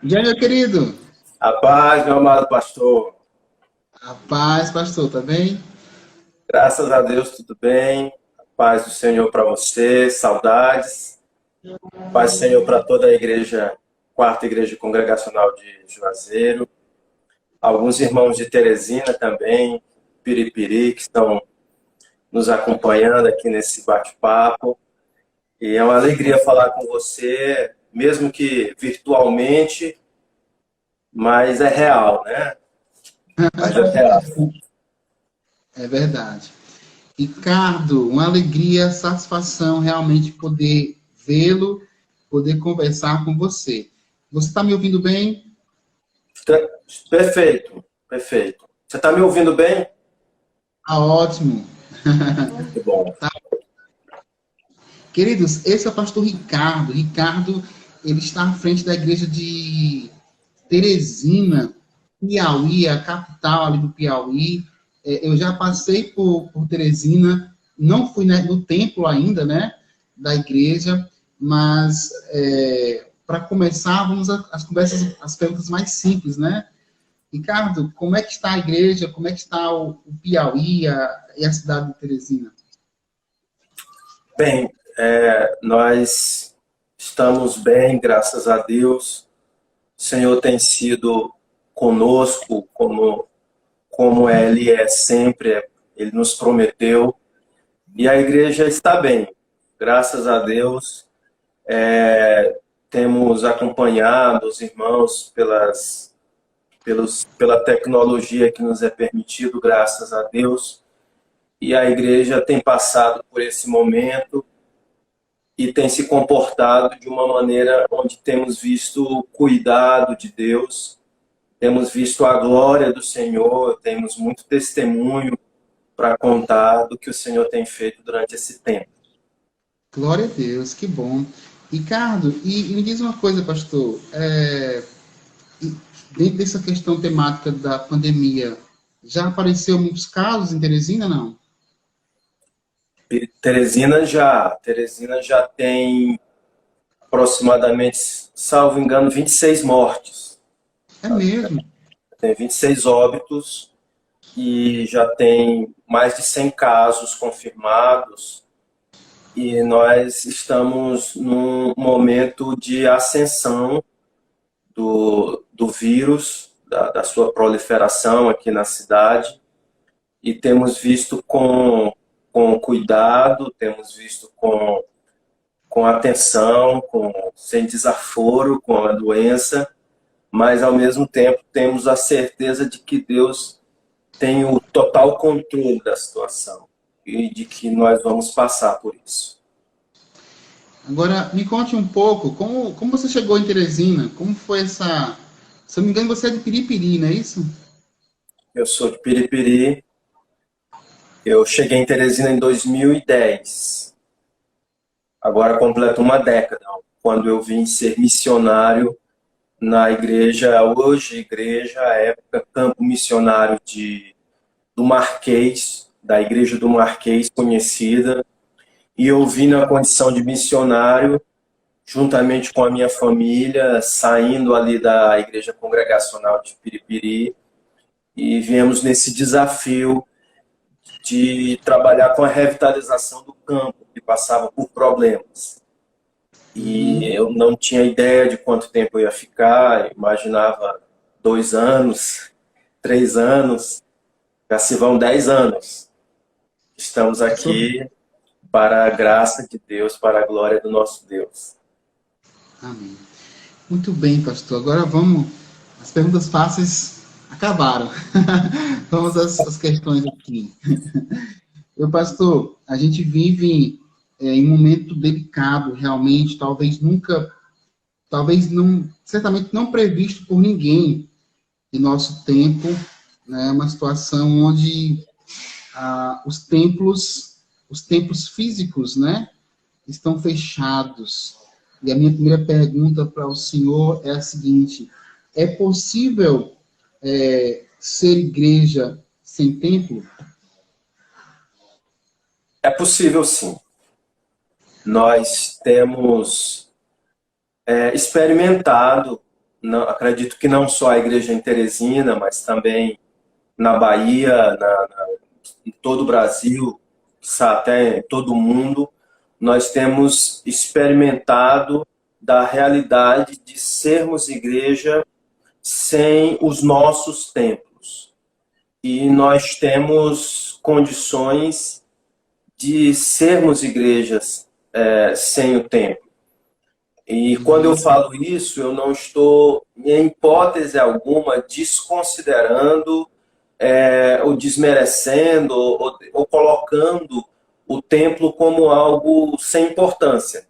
E aí, meu querido? A paz, meu amado pastor. A paz, pastor, tá bem? Graças a Deus, tudo bem. A paz do Senhor para você, saudades. Paz do Senhor para toda a igreja, quarta igreja congregacional de Juazeiro. Alguns irmãos de Teresina também, Piripiri, que estão nos acompanhando aqui nesse bate-papo. E é uma alegria falar com você, mesmo que virtualmente, mas é real, né? Mas é real. É verdade. Ricardo, uma alegria, satisfação realmente poder vê-lo, poder conversar com você. Você está me ouvindo bem? Perfeito, perfeito. Você está me ouvindo bem? Tá ótimo. Que bom. Queridos, esse é o pastor Ricardo. Ricardo, ele está à frente da igreja de Teresina, Piauí, a capital ali do Piauí. Eu já passei por Teresina, não fui, né, no templo ainda, né, da igreja, mas para começar, vamos às conversas, as perguntas mais simples, né? Ricardo, como é que está a igreja? Como é que está o Piauí e a cidade de Teresina? Bem, nós estamos bem, graças a Deus. O Senhor tem sido conosco, como Ele é sempre, Ele nos prometeu. E a igreja está bem, graças a Deus. Temos acompanhado os irmãos pela tecnologia que nos é permitido, graças a Deus. E a igreja tem passado por esse momento e tem se comportado de uma maneira onde temos visto o cuidado de Deus, temos visto a glória do Senhor, temos muito testemunho para contar do que o Senhor tem feito durante esse tempo. Glória a Deus, que bom. Ricardo, e me diz uma coisa, pastor. Dentro dessa questão temática da pandemia, já apareceu muitos casos em Teresina, não? Teresina já tem aproximadamente, salvo engano, 26 mortes. É mesmo. Tem 26 óbitos e já tem mais de 100 casos confirmados. E nós estamos num momento de ascensão do vírus, da sua proliferação aqui na cidade, e temos visto com cuidado, temos visto com atenção, sem desaforo com a doença, mas ao mesmo tempo temos a certeza de que Deus tem o total controle da situação e de que nós vamos passar por isso. Agora, me conte um pouco, como você chegou em Teresina? Como foi essa... Se eu não me engano, você é de Piripiri, não é isso? Eu sou de Piripiri, eu cheguei em Teresina em 2010. Agora completo uma década, quando eu vim ser missionário na igreja, hoje igreja, à época campo missionário do Marquês, da igreja do Marquês, conhecida, e eu vim na condição de missionário, juntamente com a minha família, saindo ali da igreja congregacional de Piripiri, e viemos nesse desafio de trabalhar com a revitalização do campo, que passava por problemas. E Uhum. eu não tinha ideia de quanto tempo eu ia ficar, imaginava 2 anos, 3 anos, já se vão 10 anos. Estamos Passou bem. aqui para a graça de Deus, para a glória do nosso Deus. Amém. Muito bem, pastor. Agora vamos... As perguntas fáceis acabaram. Vamos às questões aqui. Meu pastor, a gente vive em um momento delicado, realmente, talvez não, certamente não previsto por ninguém em nosso tempo, né? Uma situação onde os templos físicos, né, estão fechados. E a minha primeira pergunta para o senhor é a seguinte: é possível ser igreja sem templo? É possível sim. Nós temos experimentado não, acredito que não só a igreja em Teresina, mas também na Bahia, em todo o Brasil, até em todo o mundo, nós temos experimentado da realidade de sermos igreja sem os nossos templos. E nós temos condições de sermos igrejas sem o templo. E quando eu falo isso, eu não estou, em hipótese alguma, desconsiderando ou desmerecendo ou colocando o templo como algo sem importância.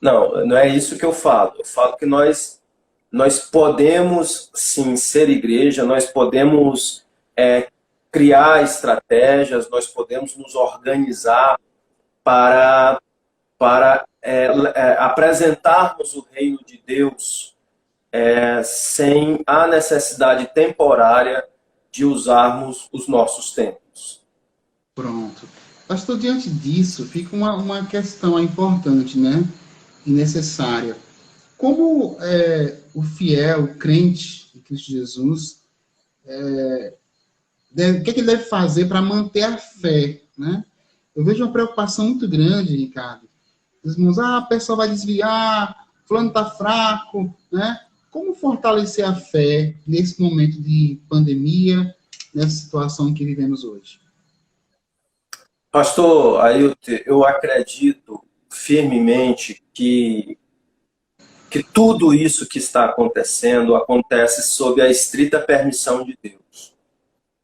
Não, não é isso que eu falo. Eu falo que nós podemos, sim, ser igreja, nós podemos criar estratégias, nós podemos nos organizar para apresentarmos o reino de Deus sem a necessidade temporária de usarmos os nossos templos. Pronto. Pastor, diante disso, fica uma questão importante, né? E necessária. Como o fiel, o crente em Cristo Jesus, o que ele deve fazer para manter a fé, né? Eu vejo uma preocupação muito grande, Ricardo. Os irmãos, a pessoa vai desviar, fulano está fraco, né? Como fortalecer a fé nesse momento de pandemia, nessa situação em que vivemos hoje? Pastor Ailton, eu acredito firmemente que tudo isso que está acontecendo acontece sob a estrita permissão de Deus.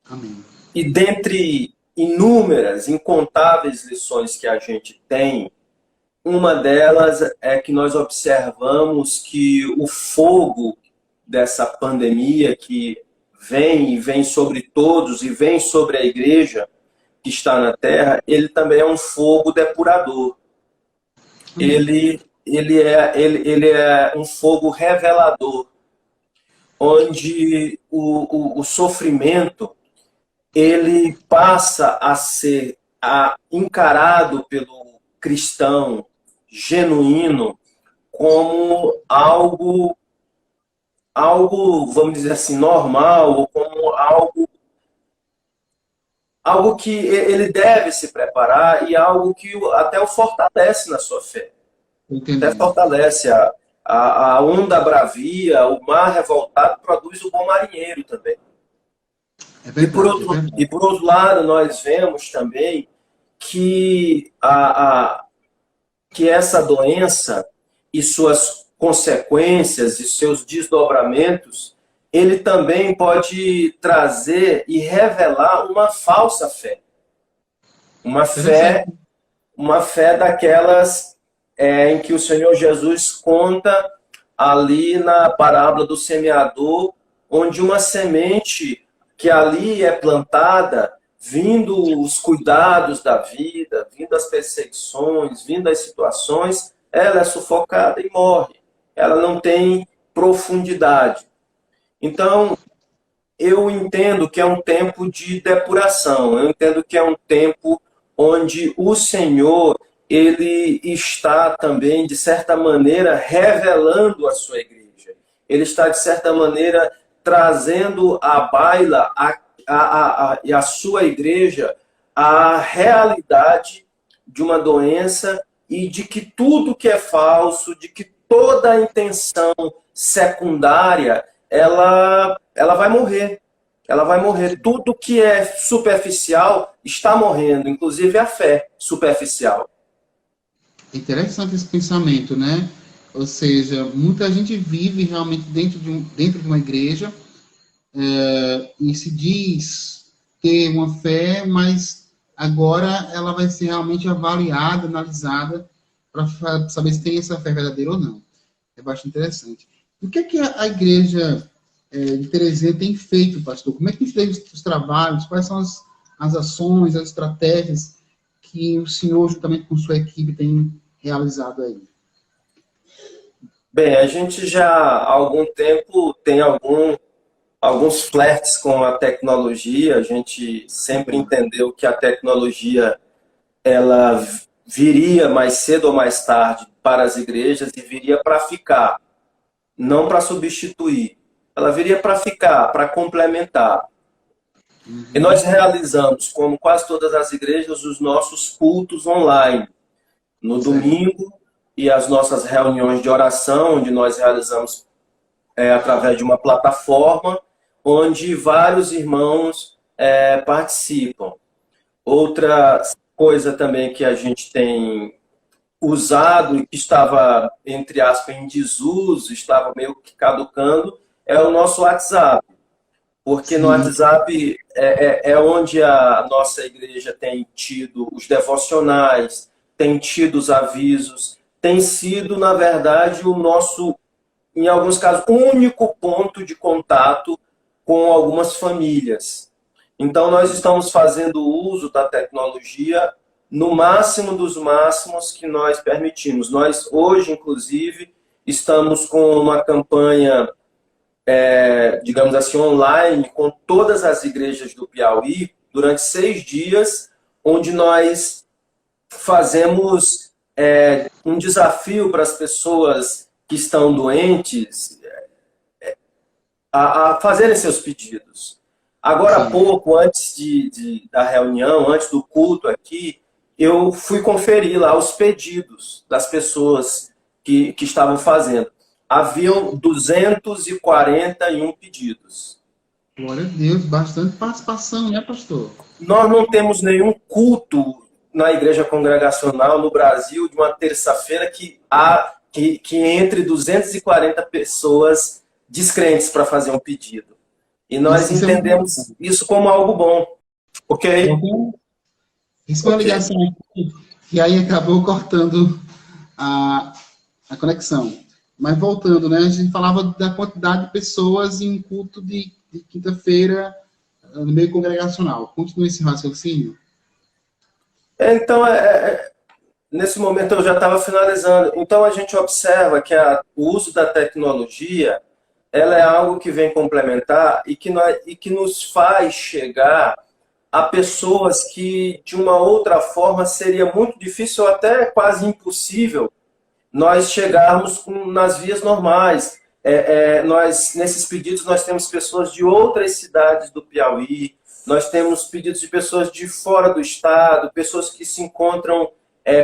Amém. E dentre inúmeras, incontáveis lições que a gente tem, uma delas é que nós observamos que o fogo dessa pandemia que vem sobre todos e vem sobre a igreja que está na terra, ele também é um fogo depurador. Ele é um fogo revelador, onde o sofrimento ele passa a ser encarado pelo cristão genuíno como algo, vamos dizer assim, normal, ou como algo que ele deve se preparar e algo que até o fortalece na sua fé. Entendi. Até fortalece a onda bravia, o mar revoltado produz o bom marinheiro também. É verdade, E por outro lado, nós vemos também que, que essa doença e suas consequências e seus desdobramentos, ele também pode trazer e revelar uma falsa fé. Uma fé daquelas em que o Senhor Jesus conta ali na parábola do semeador, onde uma semente que ali é plantada, vindo os cuidados da vida, vindo as perseguições, vindo as situações, ela é sufocada e morre. Ela não tem profundidade. Então, eu entendo que é um tempo de depuração. Eu entendo que é um tempo onde o Senhor ele está também, de certa maneira, revelando a sua igreja. Ele está, de certa maneira, trazendo à baila e a sua igreja a realidade de uma doença e de que tudo que é falso, de que toda a intenção secundária, ela vai morrer. Ela vai morrer. Tudo que é superficial está morrendo, inclusive a fé superficial. Interessante esse pensamento, né? Ou seja, muita gente vive realmente dentro de uma igreja e se diz ter uma fé, mas agora ela vai ser realmente avaliada, analisada, para saber se tem essa fé verdadeira ou não. É bastante interessante. O que é que a igreja de Teresina tem feito, pastor? Como é que tem feito os trabalhos? Quais são as ações, as estratégias que o senhor, juntamente com sua equipe, tem realizado aí? Bem, a gente já há algum tempo tem alguns flertes com a tecnologia. A gente sempre entendeu que a tecnologia ela viria mais cedo ou mais tarde para as igrejas e viria para ficar. não para substituir. Ela viria para ficar, para complementar. E nós realizamos, como quase todas as igrejas, os nossos cultos online. No domingo, e as nossas reuniões de oração, onde nós realizamos através de uma plataforma, onde vários irmãos participam. Outra coisa também que a gente tem usado e que estava, entre aspas, em desuso, estava meio que caducando, é o nosso WhatsApp. Porque no WhatsApp é onde a nossa igreja tem tido os devocionais, tem tido os avisos, tem sido, na verdade, o nosso, em alguns casos, único ponto de contato com algumas famílias. Então, nós estamos fazendo uso da tecnologia no máximo dos máximos que nós permitimos. Nós, hoje, inclusive, estamos com uma campanha, digamos assim, online, com todas as igrejas do Piauí, durante 6 dias, onde nós fazemos um desafio para as pessoas que estão doentes a fazerem seus pedidos. Agora há pouco, antes da reunião, antes do culto aqui, eu fui conferir lá os pedidos das pessoas que estavam fazendo. Haviam 241 pedidos. Glória a Deus, bastante participação, né, pastor? Nós não temos nenhum culto na igreja congregacional no Brasil de uma terça-feira que entre 240 pessoas descrentes para fazer um pedido. E nós entendemos isso como algo bom. Ok? Isso foi uma ligação que aí acabou cortando a conexão. Mas voltando, né? A gente falava da quantidade de pessoas em um culto de quinta-feira no meio congregacional. Continua esse raciocínio? Então, nesse momento eu já estava finalizando. Então, a gente observa que o uso da tecnologia ela é algo que vem complementar e que nos faz chegar a pessoas que, de uma outra forma, seria muito difícil ou até quase impossível nós chegarmos nas vias normais. Nesses pedidos, nós temos pessoas de outras cidades do Piauí, nós temos pedidos de pessoas de fora do estado, pessoas que se encontram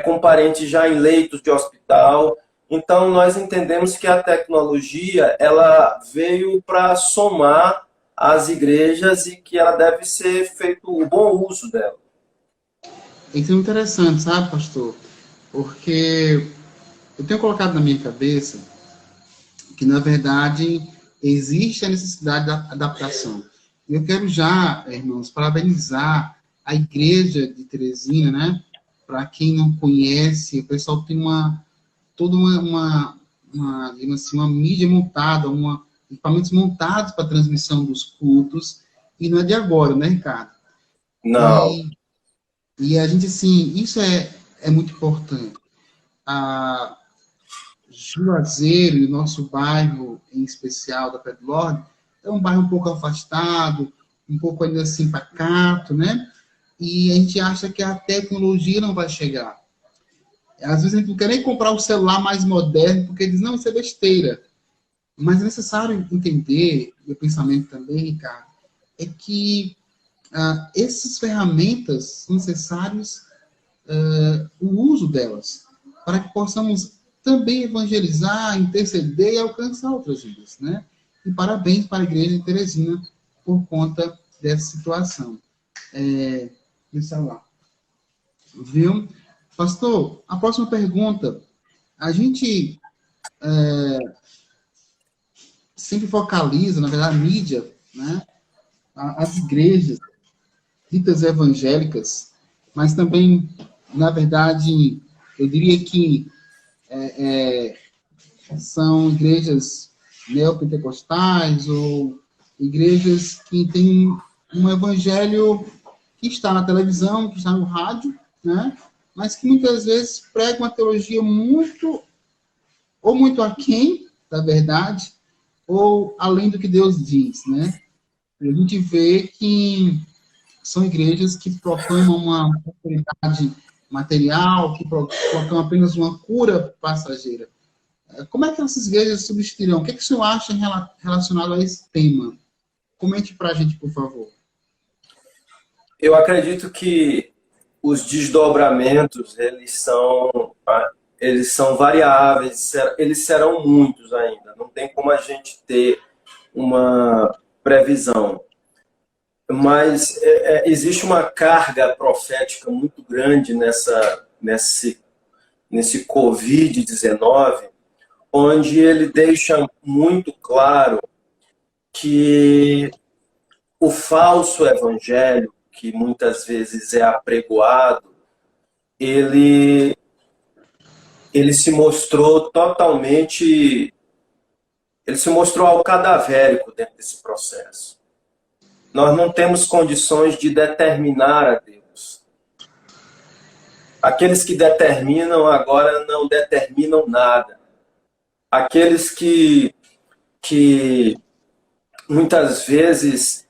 com parentes já em leitos de hospital. Então, nós entendemos que a tecnologia ela veio para somar as igrejas e que ela deve ser feito o bom uso dela. Isso é interessante, sabe, pastor? Porque eu tenho colocado na minha cabeça que, na verdade, existe a necessidade da adaptação. E eu quero já, irmãos, parabenizar a igreja de Teresina, né? Para quem não conhece, o pessoal tem toda digamos assim, uma mídia montada, equipamentos montados para a transmissão dos cultos, e não é de agora, né, Ricardo? Não. E a gente, assim, isso é muito importante. A Juazeiro, o nosso bairro, em especial, da Pedro Lorde, é um bairro um pouco afastado, um pouco ainda assim pacato, né? E a gente acha que a tecnologia não vai chegar. Às vezes a gente não quer nem comprar o celular mais moderno, porque diz, não, isso é besteira. Mas é necessário entender, e o pensamento também, Ricardo, é que essas ferramentas são necessárias o uso delas, para que possamos também evangelizar, interceder e alcançar outras vidas, né? E parabéns para a Igreja de Teresina por conta dessa situação. Deixa lá. Viu? Pastor, a próxima pergunta. A gente sempre focaliza, na verdade, a mídia, né? As igrejas ditas evangélicas, mas também, na verdade, eu diria que são igrejas neopentecostais ou igrejas que têm um evangelho que está na televisão, que está no rádio, né? Mas que muitas vezes pregam uma teologia muito aquém da verdade, ou além do que Deus diz, né? A gente vê que são igrejas que proclamam uma prosperidade material, que proclamam apenas uma cura passageira. Como é que essas igrejas substituirão? O que, é que o senhor acha relacionado a esse tema? Comente para a gente, por favor. Eu acredito que os desdobramentos, eles são variáveis, eles serão muitos ainda. Não tem como a gente ter uma previsão. Mas existe uma carga profética muito grande nesse Covid-19, onde ele deixa muito claro que o falso evangelho, que muitas vezes é apregoado, ele se mostrou totalmente, ele se mostrou alcadavérico dentro desse processo. Nós não temos condições de determinar a Deus. Aqueles que determinam agora não determinam nada. Aqueles que muitas vezes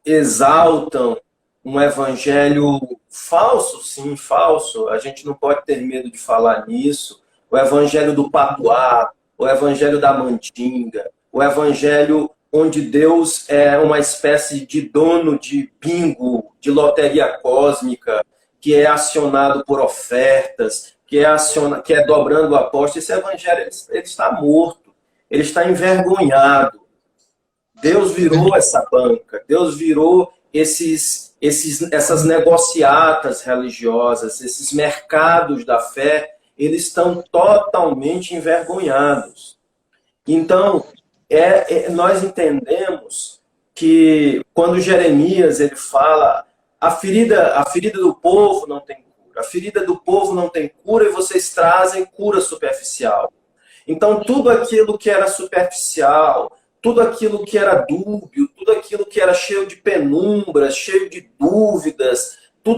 exaltam um evangelho falso, sim, falso. A gente não pode ter medo de falar nisso. O evangelho do patuá, o evangelho da mandinga, o evangelho onde Deus é uma espécie de dono de bingo, de loteria cósmica, que é acionado por ofertas, que é dobrando a aposta. Esse evangelho ele está morto, ele está envergonhado. Deus virou essa banca, Deus virou essas negociatas religiosas, esses mercados da fé, eles estão totalmente envergonhados. Então, nós entendemos que quando Jeremias ele fala a ferida do povo não tem cura, a ferida do povo não tem cura e vocês trazem cura superficial. Então, tudo aquilo que era superficial, tudo aquilo que era dúbio, tudo aquilo que era cheio de penumbras, cheio de dúvidas,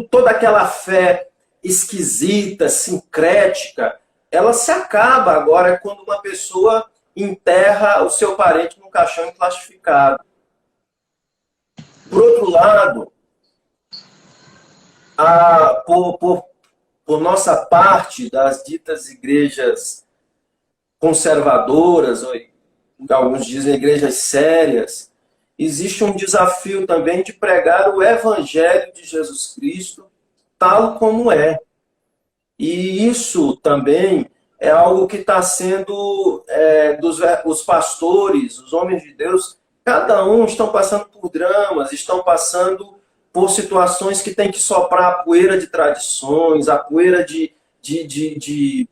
toda aquela fé esquisita, sincrética, ela se acaba agora quando uma pessoa enterra o seu parente num caixão emplastificado. Por outro lado, por nossa parte das ditas igrejas conservadoras, ou alguns dizem igrejas sérias, existe um desafio também de pregar o evangelho de Jesus Cristo tal como é. E isso também é algo que está sendo, os pastores, os homens de Deus, cada um estão passando por dramas, estão passando por situações que tem que soprar a poeira de tradições, a poeira de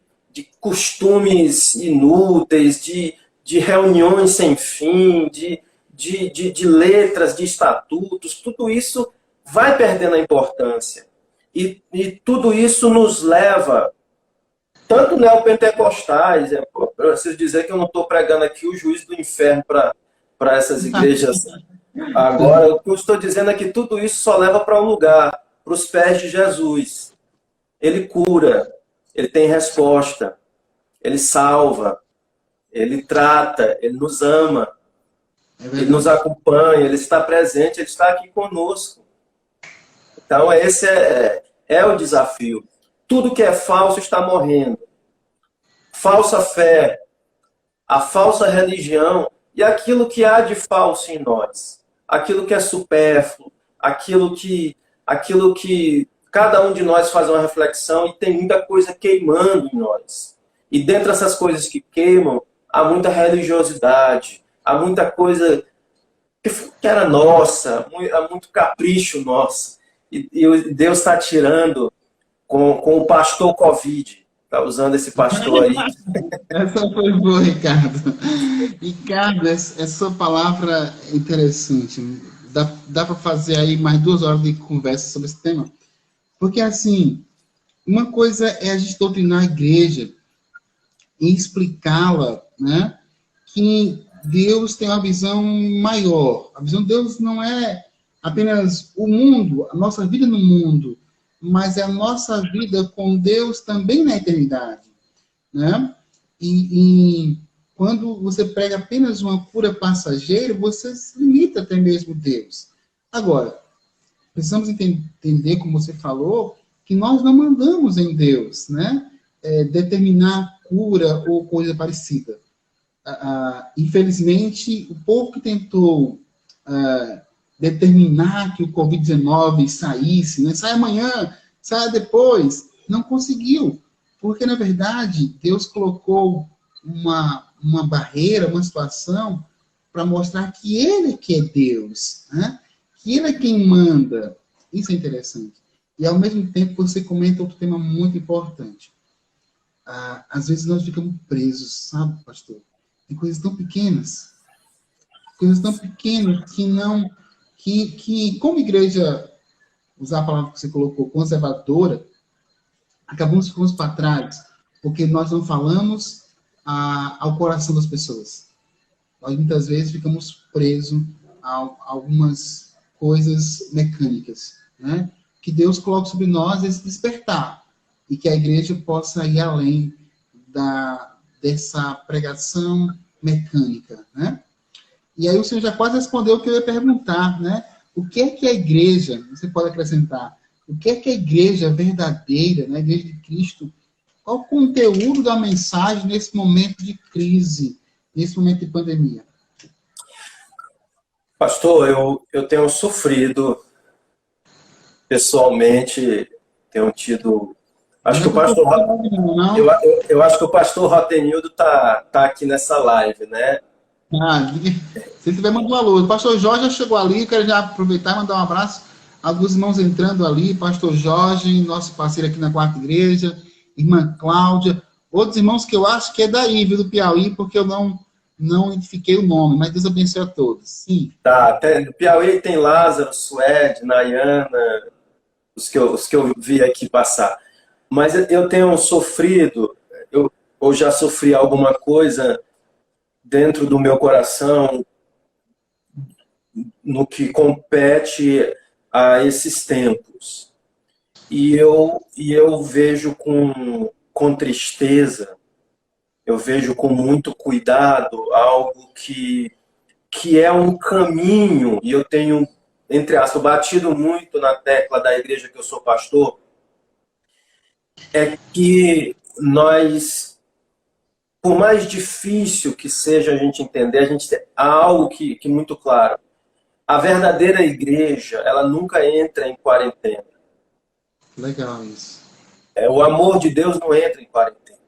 costumes inúteis, de reuniões sem fim, de letras, de estatutos. Tudo isso vai perdendo a importância. E tudo isso nos leva, tanto neopentecostais, eu preciso dizer que eu não estou pregando aqui o juízo do inferno para essas igrejas. Agora, o que eu estou dizendo é que tudo isso só leva para um lugar, para os pés de Jesus. Ele cura, ele tem resposta, ele salva, ele trata, ele nos ama, ele nos acompanha, ele está presente, ele está aqui conosco. Então, esse é o desafio. Tudo que é falso está morrendo. Falsa fé, a falsa religião e aquilo que há de falso em nós. Aquilo que é supérfluo, aquilo que cada um de nós faz uma reflexão e tem muita coisa queimando em nós. E dentre essas coisas que queimam, há muita religiosidade, há muita coisa que era nossa, há muito capricho nosso. E Deus está tirando com o pastor Covid. Está usando esse pastor aí. Essa foi boa, Ricardo. Ricardo, essa palavra é interessante. Dá para fazer aí mais 2 horas de conversa sobre esse tema. Porque, assim, uma coisa é a gente doutrinar a igreja e explicá-la, né, que Deus tem uma visão maior. A visão de Deus não é apenas o mundo, a nossa vida no mundo, mas é a nossa vida com Deus também na eternidade, né? E quando você prega apenas uma cura passageira, você se limita até mesmo Deus. Agora, precisamos entender, como você falou, que nós não mandamos em Deus, né? Determinar cura ou coisa parecida. Infelizmente, o povo que tentou determinar que o Covid-19 saísse, né? Sai amanhã, sai depois, não conseguiu, porque, na verdade, Deus colocou uma barreira, uma situação para mostrar que Ele que é Deus, né? Que Ele é quem manda. Isso é interessante. E, ao mesmo tempo, você comenta outro tema muito importante. Às vezes nós ficamos presos, sabe, pastor? Em coisas tão pequenas que não, que como igreja, usar a palavra que você colocou, conservadora, acabamos ficando para trás, porque nós não falamos ao coração das pessoas. Nós muitas vezes ficamos presos a algumas coisas mecânicas, né? Que Deus coloca sobre nós esse despertar, e que a igreja possa ir além dessa pregação mecânica, né? E aí o senhor já quase respondeu o que eu ia perguntar, né? O que é que a igreja, você pode acrescentar, o que é que a igreja verdadeira, né? A igreja de Cristo, qual o conteúdo da mensagem nesse momento de crise, nesse momento de pandemia? Pastor, eu tenho sofrido pessoalmente, tenho tido... Acho que o pastor... Eu acho que o pastor Rotenildo tá aqui nessa live, né? Se tiver, manda um alô. O pastor Jorge já chegou ali, quero já aproveitar e mandar um abraço. Alguns irmãos entrando ali, pastor Jorge, nosso parceiro aqui na Quarta Igreja, irmã Cláudia, outros irmãos que eu acho que é daí, viu, do Piauí, porque eu não identifiquei o nome, mas Deus abençoe a todos. Sim. Tá, no Piauí tem Lázaro, Suede, Nayana, os que eu vi aqui passar. Mas eu tenho sofrido, eu já sofri alguma coisa dentro do meu coração no que compete a esses tempos. E eu vejo com tristeza, eu vejo com muito cuidado algo que é um caminho, e eu tenho, entre aspas, batido muito na tecla da igreja que eu sou pastor, é que nós, por mais difícil que seja a gente entender, a gente tem algo que é muito claro. A verdadeira igreja, ela nunca entra em quarentena. Legal isso. O amor de Deus não entra em quarentena.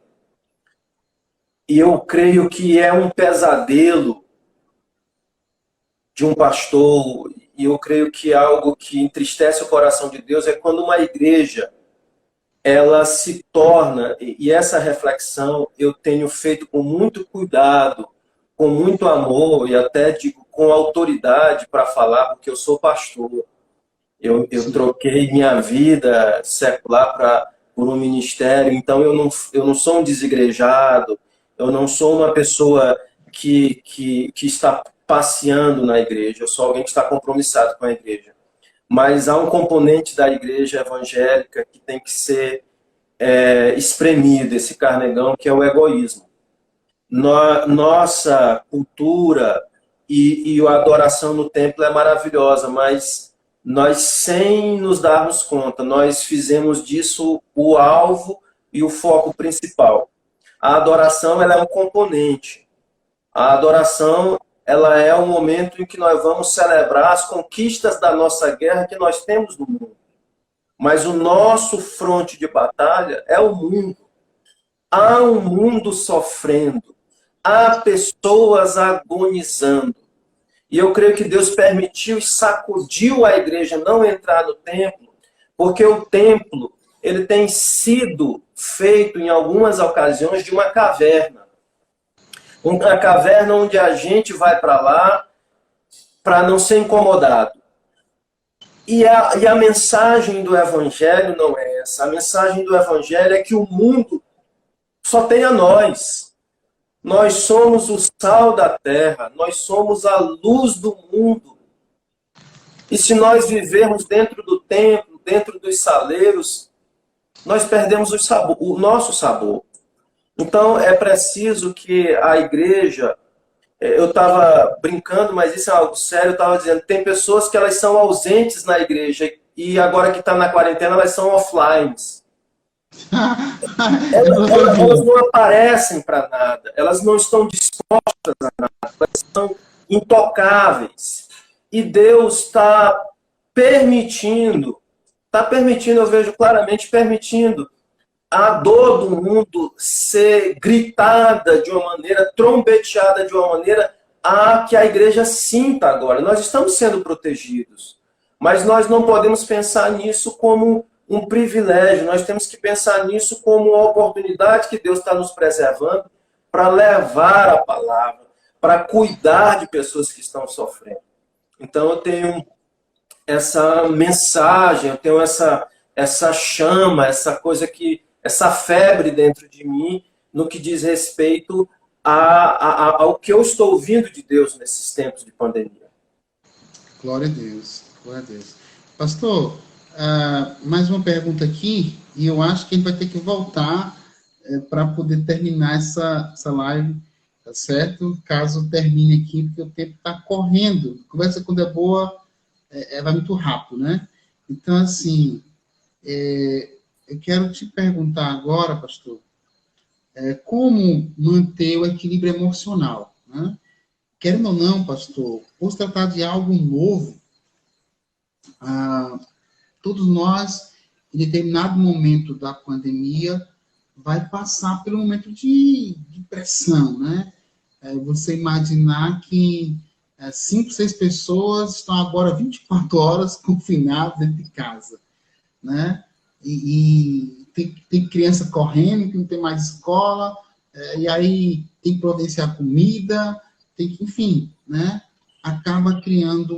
E eu creio que é um pesadelo de um pastor, e eu creio que algo que entristece o coração de Deus é quando uma igreja ela se torna, e essa reflexão eu tenho feito com muito cuidado, com muito amor, e até digo com autoridade para falar, porque eu sou pastor. Eu troquei minha vida secular por um ministério, então eu não sou um desigrejado, eu não sou uma pessoa que está passeando na igreja, eu sou alguém que está compromissado com a igreja. Mas há um componente da igreja evangélica que tem que ser espremido, esse carnegão, que é o egoísmo. Nossa cultura e a adoração no templo é maravilhosa, mas nós, sem nos darmos conta, nós fizemos disso o alvo e o foco principal. A adoração ela é um componente. A adoração ela é um momento em que nós vamos celebrar as conquistas da nossa guerra que nós temos no mundo. Mas o nosso fronte de batalha é o mundo. Há um mundo sofrendo. Há pessoas agonizando. E eu creio que Deus permitiu e sacudiu a igreja não entrar no templo, porque o templo ele tem sido feito em algumas ocasiões de uma caverna. Uma caverna onde a gente vai para lá para não ser incomodado. E a mensagem do Evangelho não é essa. A mensagem do Evangelho é que o mundo só tem a nós. Nós somos o sal da terra. Nós somos a luz do mundo. E se nós vivermos dentro do templo, dentro dos saleiros, nós perdemos o nosso sabor. Então, é preciso que a igreja... Eu estava brincando, mas isso é algo sério. Eu estava dizendo, tem pessoas que elas são ausentes na igreja e agora que está na quarentena, elas são offline. Elas não aparecem para nada, elas não estão dispostas a nada, elas são intocáveis. E Deus está permitindo, eu vejo claramente, permitindo a dor do mundo ser gritada de uma maneira, trombeteada de uma maneira a que a igreja sinta agora. Nós estamos sendo protegidos, mas nós não podemos pensar nisso como um privilégio, nós temos que pensar nisso como uma oportunidade que Deus está nos preservando para levar a palavra, para cuidar de pessoas que estão sofrendo. Então eu tenho essa mensagem, eu tenho essa chama, essa febre dentro de mim no que diz respeito ao que eu estou ouvindo de Deus nesses tempos de pandemia. Glória a Deus, glória a Deus. Pastor, mais uma pergunta aqui, e eu acho que a gente vai ter que voltar para poder terminar essa live, tá certo? Caso termine aqui, porque o tempo está correndo. Conversa quando é boa, vai muito rápido, né? Então, assim, eu quero te perguntar agora, pastor, como manter o equilíbrio emocional, né? Querendo ou não, pastor, por se tratar de algo novo, todos nós, em determinado momento da pandemia, vai passar pelo momento de pressão, né? Você imaginar que 5, 6 pessoas estão agora 24 horas confinadas dentro de casa, né? E tem criança correndo, que não tem mais escola, e aí tem que providenciar comida, enfim, né? Acaba criando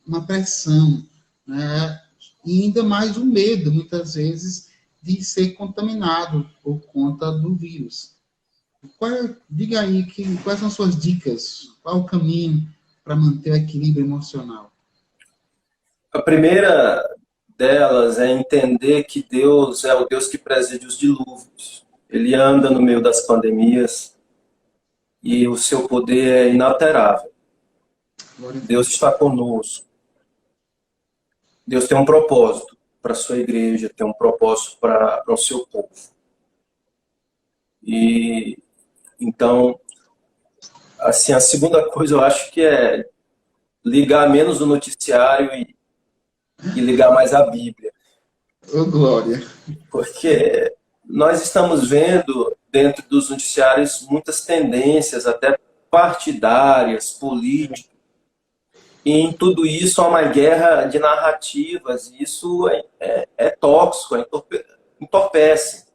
uma pressão, né? E ainda mais o medo, muitas vezes, de ser contaminado por conta do vírus. Diga aí, quais são suas dicas? Qual o caminho para manter o equilíbrio emocional? A primeira delas é entender que Deus é o Deus que preside os dilúvios. Ele anda no meio das pandemias e o seu poder é inalterável. Deus está conosco. Deus tem um propósito para a sua igreja, tem um propósito para o seu povo. E então, assim, a segunda coisa eu acho que é ligar menos o noticiário e ligar mais a Bíblia. Ô, glória! Porque nós estamos vendo dentro dos noticiários muitas tendências, até partidárias, políticas. E em tudo isso há uma guerra de narrativas, e isso é tóxico, entorpece.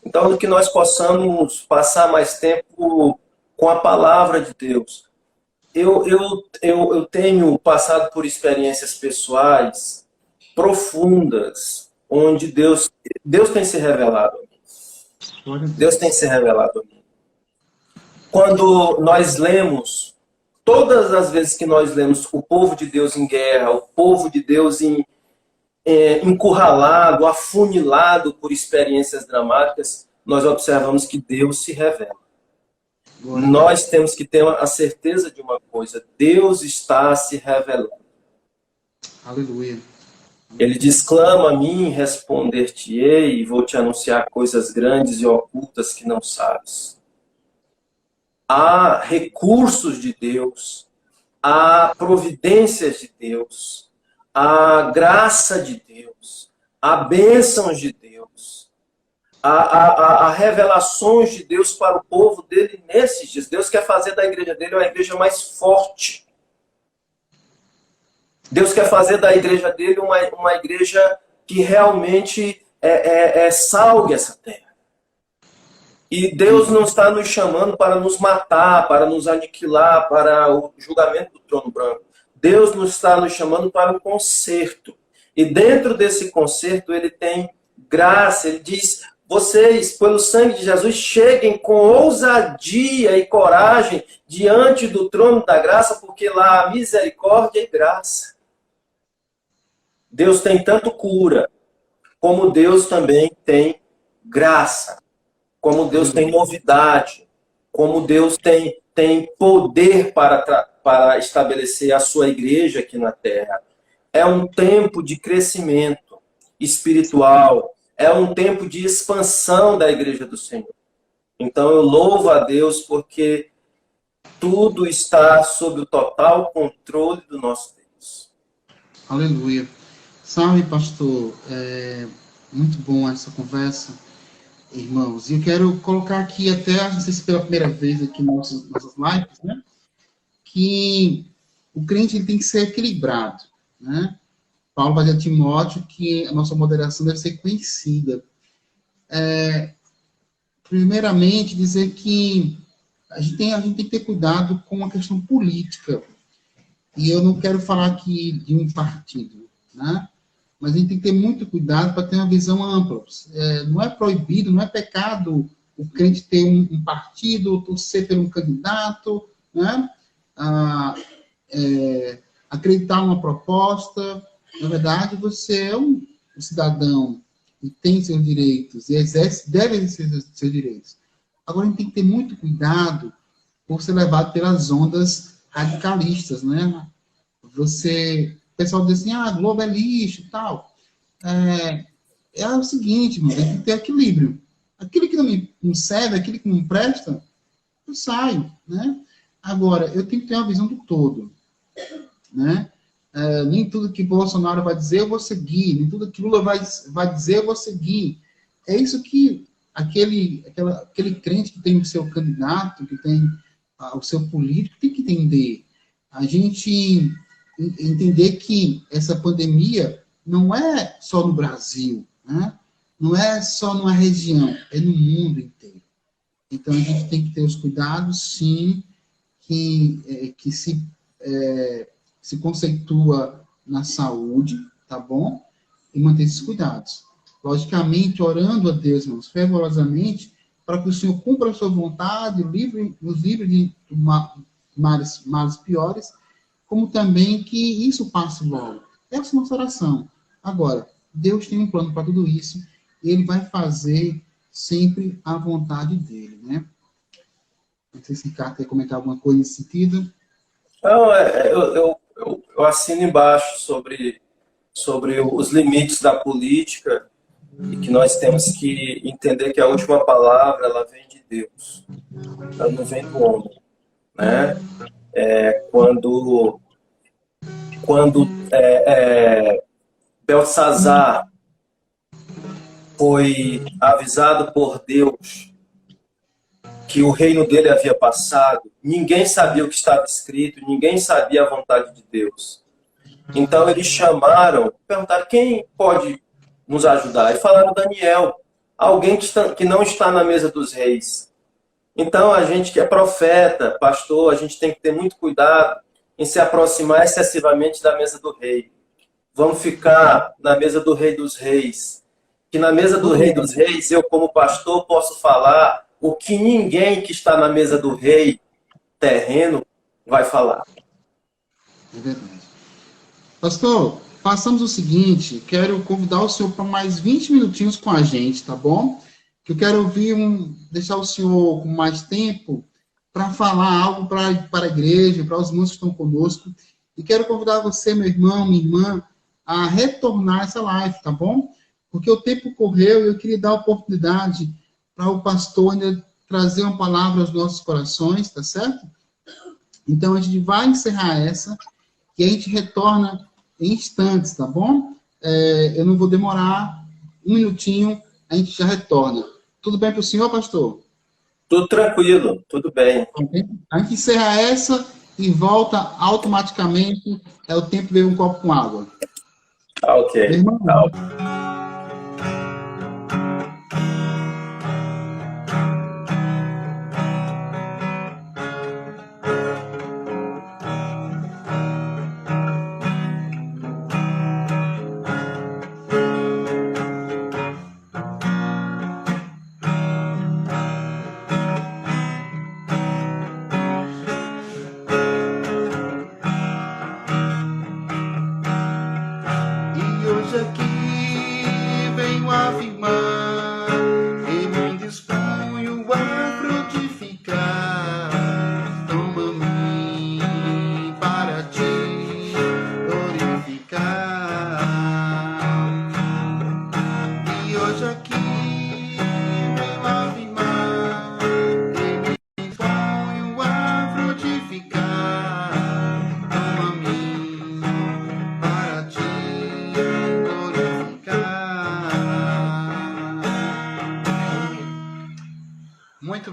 Então, que nós possamos passar mais tempo com a palavra de Deus. Eu tenho passado por experiências pessoais profundas, onde Deus tem se revelado a mim. Deus tem se revelado a mim. Quando nós lemos, todas as vezes que nós lemos o povo de Deus em guerra, o povo de Deus encurralado, afunilado por experiências dramáticas, nós observamos que Deus se revela. Nós temos que ter a certeza de uma coisa: Deus está se revelando. Aleluia. Ele diz: clama a mim, responder-te-ei, e vou te anunciar coisas grandes e ocultas que não sabes. Há recursos de Deus, há providências de Deus, há graça de Deus, há bênçãos de Deus, há revelações de Deus para o povo dele nesses dias. Deus quer fazer da igreja dele uma igreja mais forte. Deus quer fazer da igreja dele uma igreja que realmente salgue essa terra. E Deus não está nos chamando para nos matar, para nos aniquilar, para o julgamento do trono branco. Deus nos está nos chamando para o conserto. E dentro desse conserto ele tem graça. Ele diz: vocês, pelo sangue de Jesus, cheguem com ousadia e coragem diante do trono da graça, porque lá há misericórdia e graça. Deus tem tanto cura, como Deus também tem graça, como Deus tem novidade, como Deus tem poder para estabelecer a sua igreja aqui na terra. É um tempo de crescimento espiritual, é um tempo de expansão da igreja do Senhor. Então eu louvo a Deus porque tudo está sob o total controle do nosso Deus. Aleluia. Sabe, pastor, muito bom essa conversa, irmãos. E eu quero colocar aqui até, não sei se pela primeira vez aqui nossas lives, né? Que o crente ele tem que ser equilibrado, né? Paulo vai dizer a Timóteo que a nossa moderação deve ser conhecida. Primeiramente, dizer que a gente tem que ter cuidado com a questão política. E eu não quero falar aqui de um partido, né? Mas a gente tem que ter muito cuidado para ter uma visão ampla. Não é proibido, não é pecado o crente ter um partido, torcer por um candidato, né? Acreditar numa proposta. Na verdade, você é um cidadão e tem seus direitos, e deve exercer seus direitos. Agora, a gente tem que ter muito cuidado por ser levado pelas ondas radicalistas, né? O pessoal diz assim, Globo é lixo e tal. É o seguinte, mano, tem que ter equilíbrio. Aquilo que não me serve, aquilo que não me presta, eu saio, né? Agora, eu tenho que ter uma visão do todo, né? Nem tudo que Bolsonaro vai dizer eu vou seguir, nem tudo que Lula vai dizer eu vou seguir. É isso que aquele crente que tem o seu candidato, que tem o seu político, tem que entender. A gente entender que essa pandemia não é só no Brasil, né? Não é só numa região, é no mundo inteiro. Então, a gente tem que ter os cuidados, sim, que se conceitua na saúde, tá bom? E manter esses cuidados. Logicamente, orando a Deus, irmãos, fervorosamente, para que o Senhor cumpra a sua vontade, nos livre de males piores, como também que isso passe logo. Essa é a nossa oração. Agora, Deus tem um plano para tudo isso, e Ele vai fazer sempre a vontade dEle, né? Não sei se o Ricardo quer comentar alguma coisa nesse sentido. Não, eu assino embaixo sobre os limites da política e que nós temos que entender que a última palavra ela vem de Deus, ela não vem do homem, né? Quando Belsazar foi avisado por Deus que o reino dele havia passado, ninguém sabia o que estava escrito, ninguém sabia a vontade de Deus. Então eles perguntaram quem pode nos ajudar, e falaram Daniel, alguém que não está na mesa dos reis. Então a gente que é profeta, pastor, a gente tem que ter muito cuidado em se aproximar excessivamente da mesa do rei. Vamos ficar na mesa do rei dos reis. Que na mesa do rei dos reis, eu como pastor posso falar o que ninguém que está na mesa do rei terreno vai falar. É verdade. Pastor, façamos o seguinte, quero convidar o senhor para mais 20 minutinhos com a gente, tá bom? Que eu quero deixar o senhor com mais tempo para falar algo para a igreja, para os irmãos que estão conosco. E quero convidar você, meu irmão, minha irmã, a retornar essa live, tá bom? Porque o tempo correu e eu queria dar a oportunidade para o pastor ainda trazer uma palavra aos nossos corações, tá certo? Então, a gente vai encerrar essa e a gente retorna em instantes, tá bom? Eu não vou demorar um minutinho, a gente já retorna. Tudo bem para o senhor, pastor? Tudo tranquilo, tudo bem. A gente encerra essa e volta automaticamente. É o tempo de beber um copo com água. Ok. Meu irmão, E hoje aqui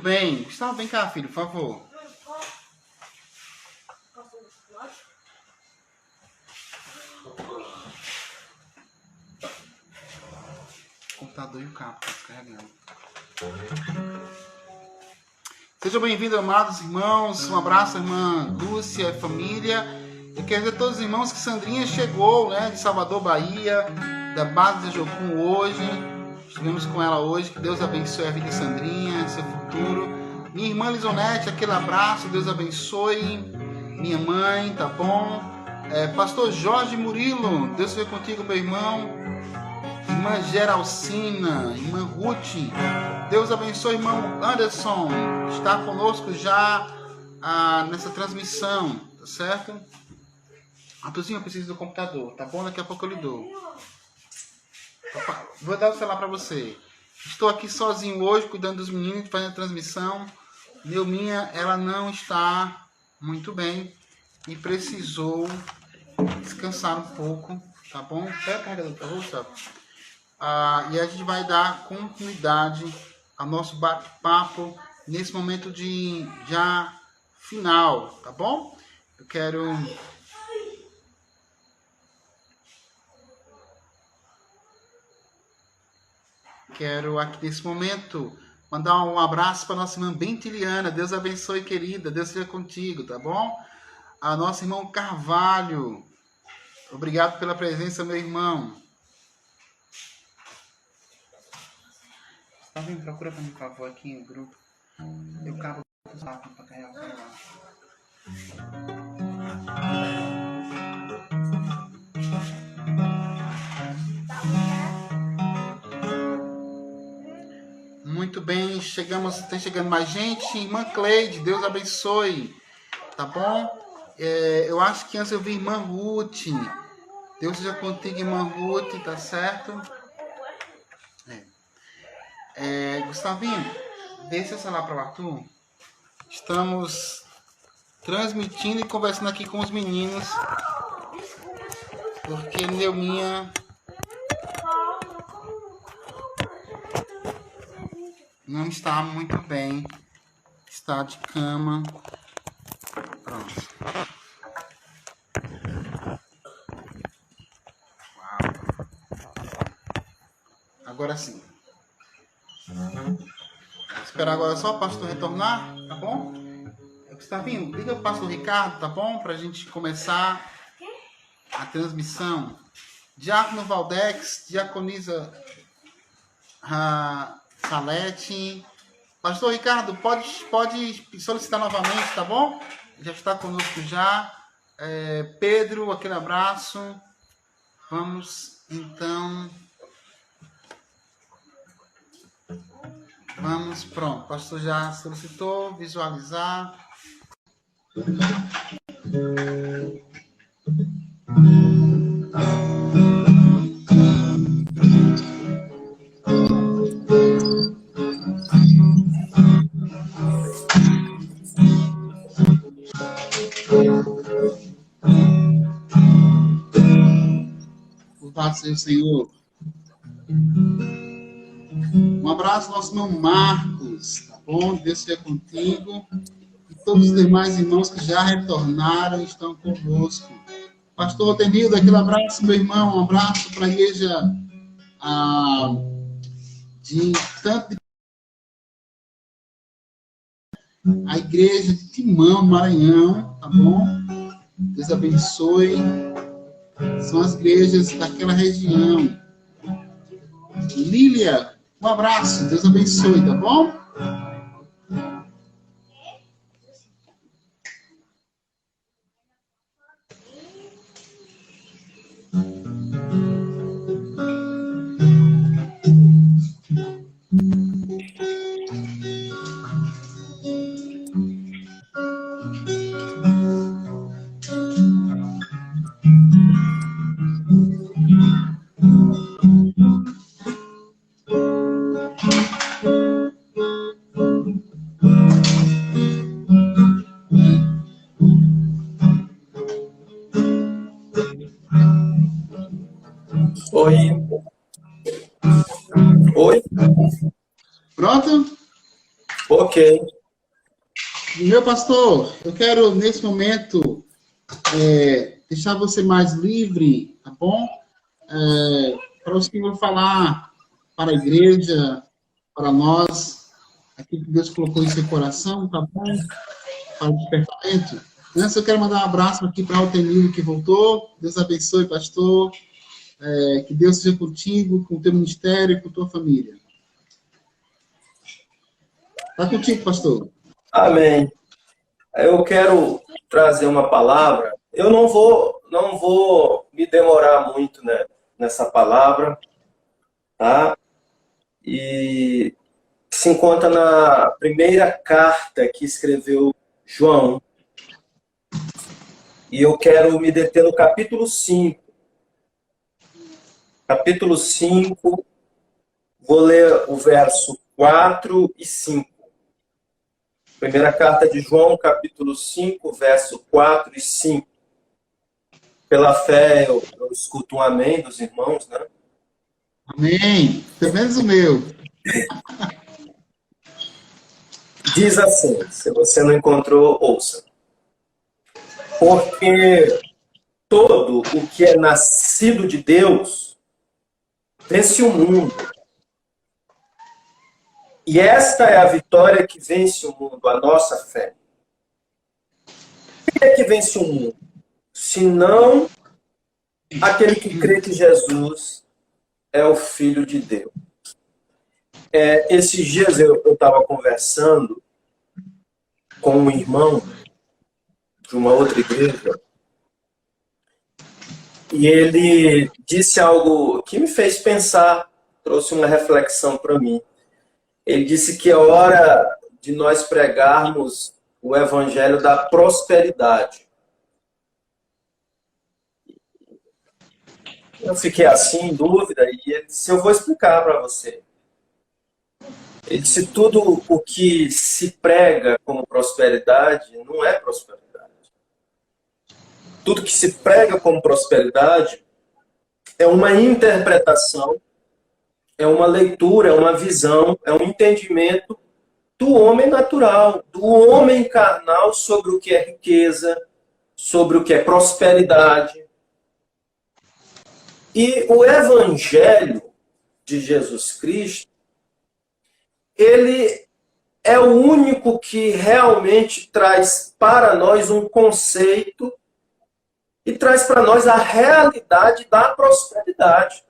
bem. Gustavo, vem cá, filho, por favor. O computador e o cabo tá descarregando. Sejam bem-vindos, amados irmãos. Um abraço, irmã Lúcia e família. Eu quero dizer a todos os irmãos que Sandrinha chegou, né, de Salvador, Bahia, da base de Jocum hoje. Estivemos com ela hoje. Que Deus abençoe a vida de Sandrinha, seu futuro. Minha irmã Lisonete, aquele abraço. Deus abençoe. Minha mãe, tá bom? Pastor Jorge Murilo, Deus seja contigo, meu irmão. Irmã Geralcina, irmã Ruth, Deus abençoe, irmão Anderson, está conosco já nessa transmissão, tá certo? Atuzinho, eu preciso do computador, tá bom? Daqui a pouco eu lhe dou. Vou dar o celular para você. Estou aqui sozinho hoje, cuidando dos meninos, fazendo a transmissão. Minha, ela não está muito bem e precisou descansar um pouco, tá bom? Pega a carregador, por favor, Gustavo. E a gente vai dar continuidade ao nosso bate-papo nesse momento de já final, tá bom? Eu quero aqui nesse momento mandar um abraço para nossa irmã Bentiliana. Deus abençoe, querida. Deus seja contigo, tá bom? A nosso irmão Carvalho. Obrigado pela presença, meu irmão. Tá vendo? Procura para mim, por favor, aqui no grupo. Eu cabo do saco para carregar o celular. Muito bem, tem chegando mais gente. Irmã Cleide, Deus abençoe. Tá bom? Eu acho que antes eu vi irmã Ruth. Deus seja contigo, irmã Ruth, tá certo? Gustavinho, dê seu celular para o Arthur. Estamos transmitindo e conversando aqui com os meninos, porque Neuminha não está muito bem, está de cama. Pronto. Uau. Agora sim. Vou esperar agora só o pastor retornar, tá bom? Gustavinho, liga o pastor Ricardo, tá bom? Pra gente começar a transmissão. Diácono Valdex, diaconisa Salete. Pastor Ricardo, pode solicitar novamente, tá bom? Já está conosco já. Pedro, aquele abraço. Vamos, então... Vamos, pronto. O pastor já solicitou, visualizar. Louvado seja o Senhor. Um abraço ao nosso irmão Marcos, tá bom? Deus seja contigo. E todos os demais irmãos que já retornaram e estão conosco. Pastor Otenildo, aquele abraço, meu irmão. Um abraço para a igreja a igreja de Timão, Maranhão, tá bom? Deus abençoe. São as igrejas daquela região. Lília, um abraço, Deus abençoe, tá bom? Ok. Meu pastor, eu quero, nesse momento, deixar você mais livre, tá bom? Para o senhor falar para a igreja, para nós, aquilo que Deus colocou em seu coração, tá bom? Para o despertamento. Antes, eu quero mandar um abraço aqui para o Altenildo, que voltou. Deus abençoe, pastor. Que Deus seja contigo, com o teu ministério e com a tua família. Está contigo, pastor. Amém. Eu quero trazer uma palavra. Eu não vou me demorar muito, né, nessa palavra, tá? E se encontra na primeira carta que escreveu João. E eu quero me deter no capítulo 5. Capítulo 5, vou ler o verso 4 e 5. Primeira carta de João, capítulo 5, verso 4 e 5. Pela fé, eu escuto um amém dos irmãos, né? Amém. Pelo menos o meu. Diz assim, se você não encontrou, ouça. Porque todo o que é nascido de Deus vence o mundo. E esta é a vitória que vence o mundo, a nossa fé. Quem é que vence o mundo? Senão aquele que crê que Jesus é o Filho de Deus. Esses dias eu estava conversando com um irmão de uma outra igreja e ele disse algo que me fez pensar, trouxe uma reflexão para mim. Ele disse que é hora de nós pregarmos o evangelho da prosperidade. Eu fiquei assim, em dúvida, e ele disse, eu vou explicar para você. Ele disse, tudo o que se prega como prosperidade não é prosperidade. Tudo que se prega como prosperidade é uma interpretação, é uma leitura, é uma visão, é um entendimento do homem natural, do homem carnal sobre o que é riqueza, sobre o que é prosperidade. E o Evangelho de Jesus Cristo, ele é o único que realmente traz para nós um conceito e traz para nós a realidade da prosperidade,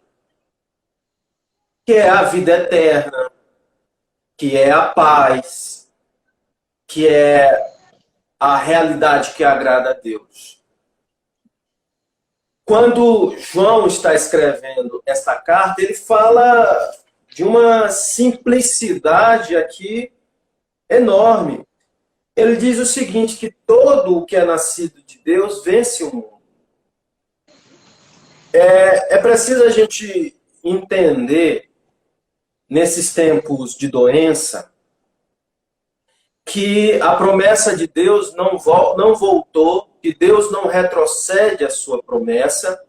que é a vida eterna, que é a paz, que é a realidade que agrada a Deus. Quando João está escrevendo esta carta, ele fala de uma simplicidade aqui enorme. Ele diz o seguinte, que todo o que é nascido de Deus vence o mundo. É preciso a gente entender, nesses tempos de doença, que a promessa de Deus não voltou, que Deus não retrocede a sua promessa,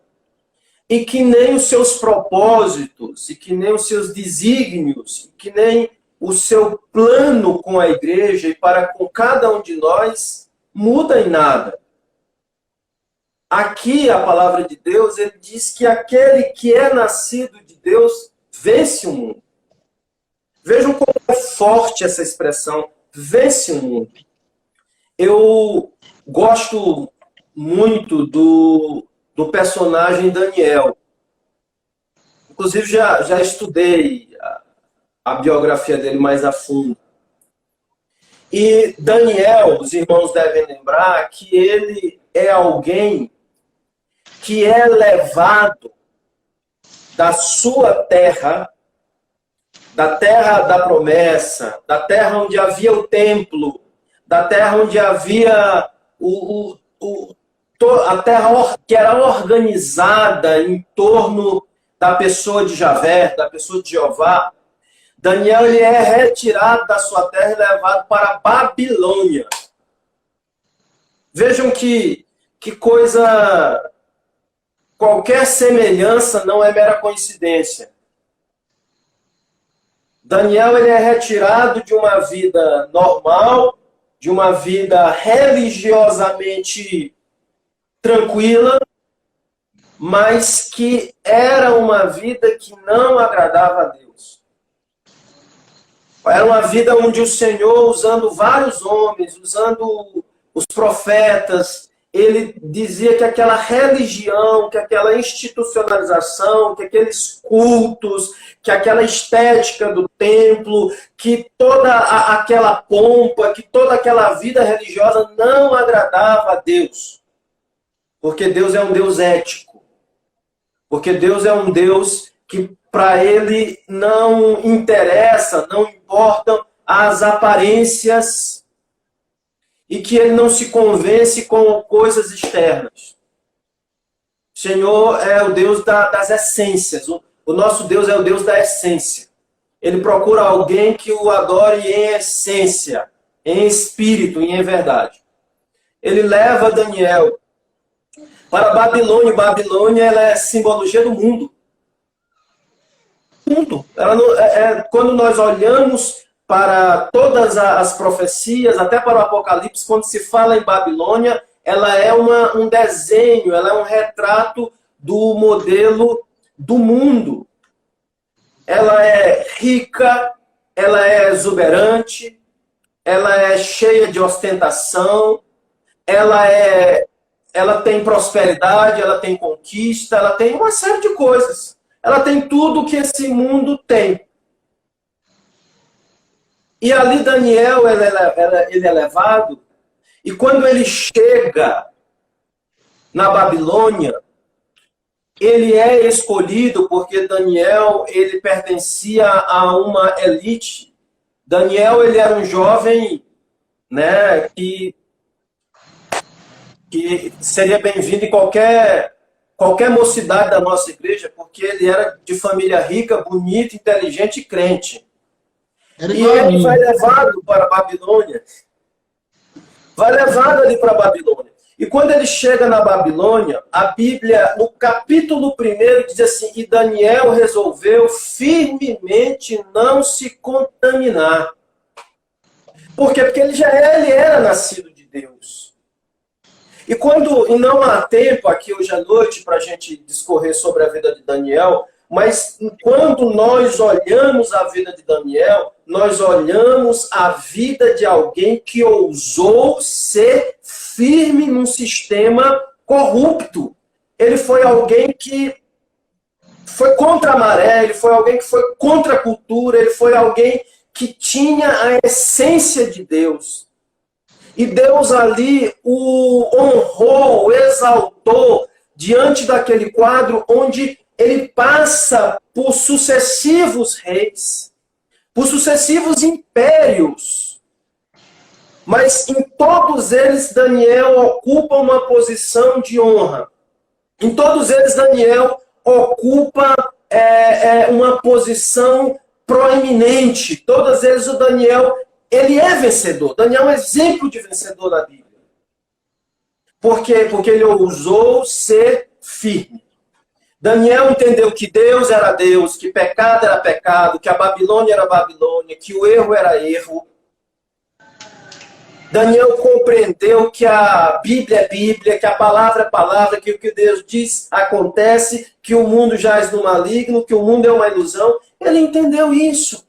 e que nem os seus propósitos, e que nem os seus desígnios, e que nem o seu plano com a igreja e para com cada um de nós muda em nada. Aqui a palavra de Deus, ele diz que aquele que é nascido de Deus vence o mundo. Vejam como é forte essa expressão, vence o mundo. Eu gosto muito do personagem Daniel. Inclusive já estudei a biografia dele mais a fundo. E Daniel, os irmãos devem lembrar que ele é alguém que é levado da sua terra, da terra da promessa, da terra onde havia o templo, da terra onde havia a terra que era organizada em torno da pessoa de Javé, da pessoa de Jeová. Daniel ele é retirado da sua terra e levado para a Babilônia. Vejam que coisa... Qualquer semelhança não é mera coincidência. Daniel ele é retirado de uma vida normal, de uma vida religiosamente tranquila, mas que era uma vida que não agradava a Deus. Era uma vida onde o Senhor, usando vários homens, usando os profetas, ele dizia que aquela religião, que aquela institucionalização, que aqueles cultos, que aquela estética do templo, que toda aquela pompa, que toda aquela vida religiosa não agradava a Deus. Porque Deus é um Deus ético. Porque Deus é um Deus que para ele não interessa, não importam as aparências e que ele não se convence com coisas externas. O Senhor é o Deus das essências. O nosso Deus é o Deus da essência. Ele procura alguém que o adore em essência, em espírito e em verdade. Ele leva Daniel para a Babilônia. Babilônia ela é simbologia do mundo. Ela não, quando nós olhamos para todas as profecias, até para o Apocalipse, quando se fala em Babilônia, ela é um desenho, ela é um retrato do modelo do mundo. Ela é rica, ela é exuberante, ela é cheia de ostentação, ela tem prosperidade, ela tem conquista, ela tem uma série de coisas. Ela tem tudo que esse mundo tem. E ali Daniel, ele é levado, e quando ele chega na Babilônia, ele é escolhido porque Daniel, ele pertencia a uma elite. Daniel, ele era um jovem, né, que seria bem-vindo em qualquer mocidade da nossa igreja, porque ele era de família rica, bonita, inteligente e crente. E ele vai levado para a Babilônia. Vai levado ali para a Babilônia. E quando ele chega na Babilônia, a Bíblia, no capítulo 1, diz assim, e Daniel resolveu firmemente não se contaminar. Por quê? Porque ele era nascido de Deus. E não há tempo aqui hoje à noite para a gente discorrer sobre a vida de Daniel, mas quando nós olhamos a vida de Daniel, nós olhamos a vida de alguém que ousou ser firme num sistema corrupto. Ele foi alguém que foi contra a maré, ele foi alguém que foi contra a cultura, ele foi alguém que tinha a essência de Deus. E Deus ali o honrou, o exaltou diante daquele quadro onde ele passa por sucessivos reis, por sucessivos impérios. Mas em todos eles Daniel ocupa uma posição de honra. Em todos eles Daniel ocupa uma posição proeminente. Todos eles o Daniel, ele é vencedor. Daniel é um exemplo de vencedor na Bíblia. Por quê? Porque ele ousou ser firme. Daniel entendeu que Deus era Deus, que pecado era pecado, que a Babilônia era Babilônia, que o erro era erro. Daniel compreendeu que a Bíblia é Bíblia, que a palavra é palavra, que o que Deus diz acontece, que o mundo jaz no maligno, que o mundo é uma ilusão. Ele entendeu isso.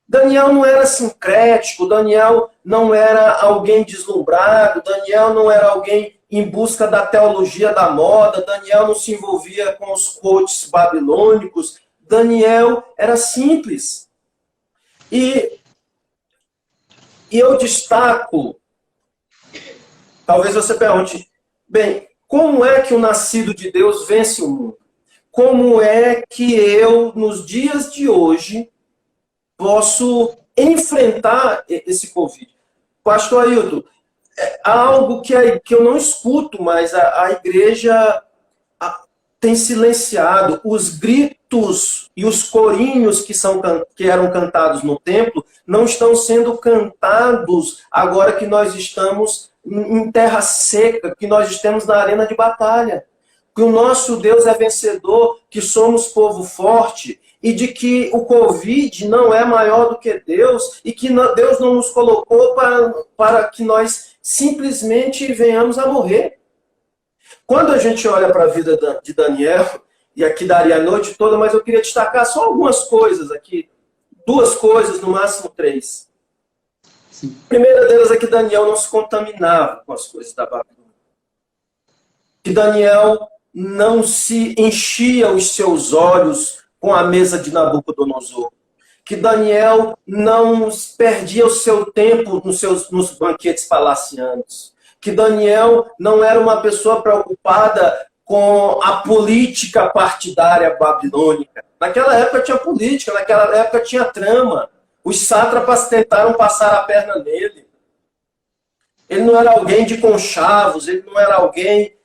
Daniel não era sincrético, Daniel não era alguém deslumbrado, Daniel não era alguém em busca da teologia da moda, Daniel não se envolvia com os coaches babilônicos, Daniel era simples. E eu destaco, talvez você pergunte, bem, como é que o nascido de Deus vence o mundo? Como é que eu, nos dias de hoje, posso enfrentar esse Covid? Pastor Ailton, há algo que eu não escuto, mas a igreja tem silenciado. Os gritos e os corinhos que eram cantados no templo não estão sendo cantados agora que nós estamos em terra seca, que nós estamos na arena de batalha. Que o nosso Deus é vencedor, que somos povo forte. e de que o Covid não é maior do que Deus e que Deus não nos colocou para que nós simplesmente venhamos a morrer. Quando a gente olha para a vida de Daniel, e aqui daria a noite toda, mas eu queria destacar só algumas coisas aqui, 2 coisas, no máximo 3. Sim. A primeira delas é que Daniel não se contaminava com as coisas da Babilônia. Que Daniel não se enchia os seus olhos com a mesa de Nabucodonosor. Que Daniel não perdia o seu tempo nos banquetes palacianos. Que Daniel não era uma pessoa preocupada com a política partidária babilônica. Naquela época tinha política, naquela época tinha trama. Os sátrapas tentaram passar a perna nele. Ele não era alguém de conchavos, ele não era alguém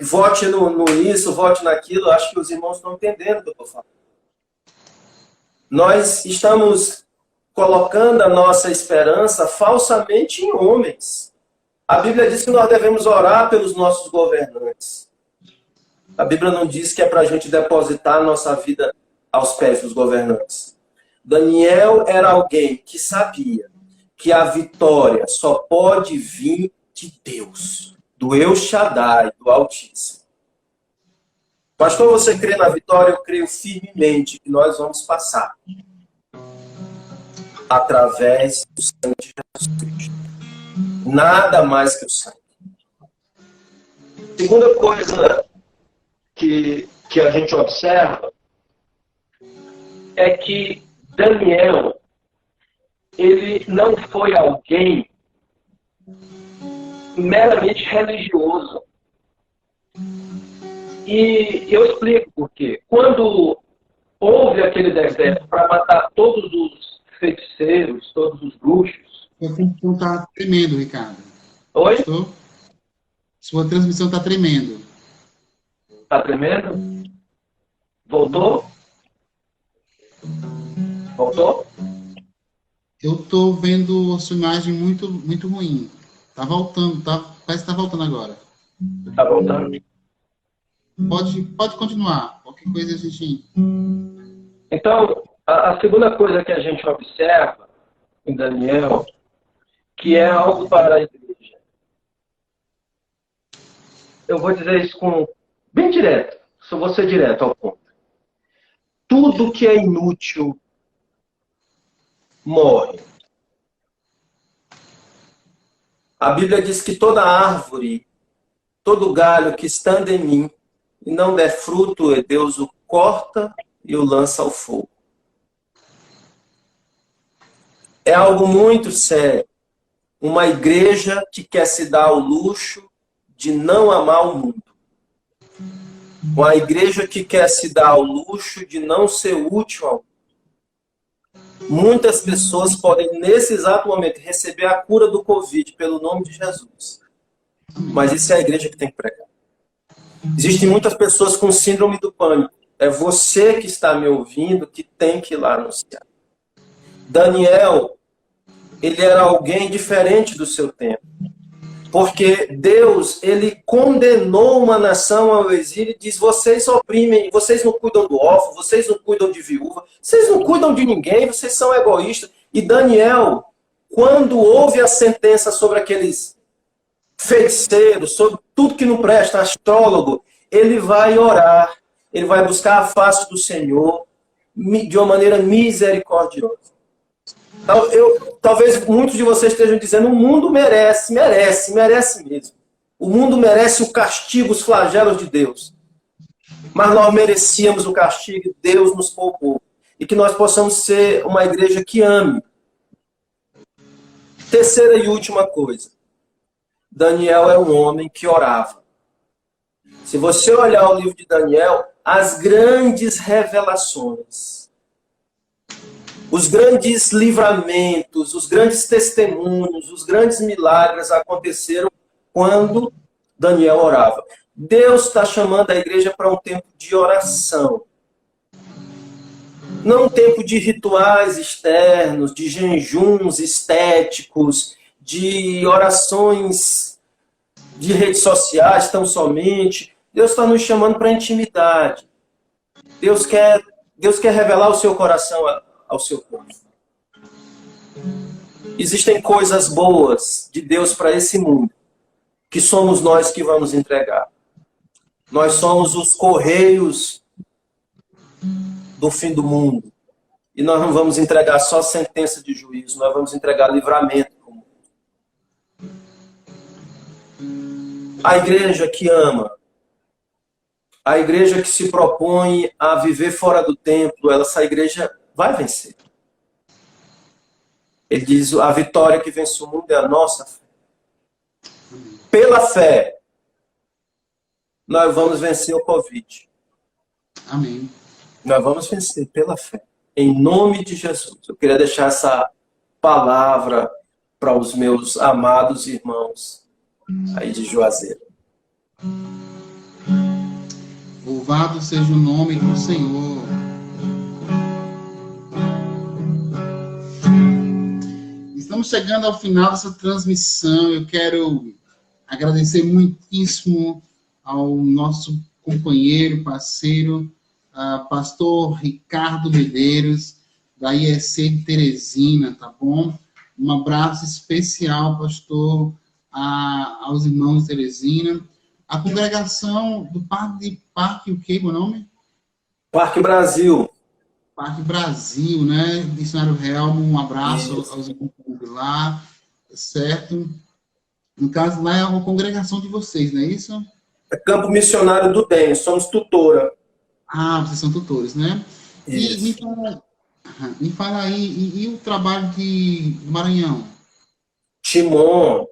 vote no isso, vote naquilo. Acho que os irmãos estão entendendo o que eu estou falando. Nós estamos colocando a nossa esperança falsamente em homens. A Bíblia diz que nós devemos orar pelos nossos governantes. A Bíblia não diz que é para a gente depositar a nossa vida aos pés dos governantes. Daniel era alguém que sabia que a vitória só pode vir de Deus, do El Shaddai, do Altíssimo. Pastor, você crê na vitória? Eu creio firmemente que nós vamos passar através do sangue de Jesus Cristo. Nada mais que o sangue. Segunda coisa que a gente observa é que Daniel, ele não foi alguém meramente religioso. E eu explico por quê. Quando houve aquele decreto para matar todos os feiticeiros, todos os bruxos... Sua transmissão está tremendo, Ricardo. Oi? Sua transmissão está tremendo. Está tremendo? Voltou? Voltou? Eu estou vendo a sua imagem muito, muito ruim. Está voltando, parece que está voltando agora. Está voltando? Pode continuar. Qualquer coisa a gente... Então, a segunda coisa que a gente observa em Daniel, que é algo para a igreja. Eu vou dizer isso bem direto. Só vou ser direto ao ponto. Tudo que é inútil morre. A Bíblia diz que toda árvore, todo galho que estando em mim e não der fruto, Deus o corta e o lança ao fogo. É algo muito sério. Uma igreja que quer se dar ao luxo de não amar o mundo. Uma igreja que quer se dar ao luxo de não ser útil ao mundo. Muitas pessoas podem, nesse exato momento, receber a cura do Covid pelo nome de Jesus. Mas isso é a igreja que tem que pregar. Existem muitas pessoas com síndrome do pânico. É você que está me ouvindo que tem que ir lá anunciar. Daniel, ele era alguém diferente do seu tempo. Porque Deus, ele condenou uma nação ao exílio e diz: vocês oprimem, vocês não cuidam do órfão, vocês não cuidam de viúva, vocês não cuidam de ninguém, vocês são egoístas. E Daniel, quando houve a sentença sobre aqueles feiticeiros, sobre tudo que não presta, astrólogo, ele vai orar, ele vai buscar a face do Senhor de uma maneira misericordiosa. Talvez muitos de vocês estejam dizendo: o mundo merece mesmo. O mundo merece o castigo, os flagelos de Deus. Mas nós merecíamos o castigo e Deus nos poupou. E que nós possamos ser uma igreja que ame. Terceira e última coisa. Daniel é um homem que orava. Se você olhar o livro de Daniel, as grandes revelações, os grandes livramentos, os grandes testemunhos, os grandes milagres aconteceram quando Daniel orava. Deus está chamando a igreja para um tempo de oração. Não um tempo de rituais externos, de jejuns estéticos, de orações de redes sociais tão somente. Deus está nos chamando para a intimidade. Deus quer Deus quer revelar o seu coração ao seu povo. Existem coisas boas de Deus para esse mundo, que somos nós que vamos entregar. Nós somos os correios do fim do mundo. E nós não vamos entregar só sentença de juízo, nós vamos entregar livramento. A igreja que ama, a igreja que se propõe a viver fora do templo, essa igreja vai vencer. Ele diz, a vitória que vence o mundo é a nossa fé. Pela fé, nós vamos vencer o Covid. Amém. Nós vamos vencer pela fé. Em nome de Jesus. Eu queria deixar essa palavra para os meus amados irmãos aí de Juazeiro. Louvado seja o nome do Senhor. Estamos chegando ao final dessa transmissão. Eu quero agradecer muitíssimo ao nosso companheiro, parceiro, pastor Ricardo Medeiros, da IEC de Teresina, tá bom? Um abraço especial, pastor, aos irmãos de Teresina. A congregação do Parque o que, meu nome? Parque Brasil. Parque Brasil, né? Missionário Helmo, um abraço aos irmãos de lá, certo? No caso, lá é uma congregação de vocês, não é isso? É Campo Missionário do Bem, somos tutora. Ah, vocês são tutores, né? Isso. Me fala aí, e o trabalho do Maranhão? Timon,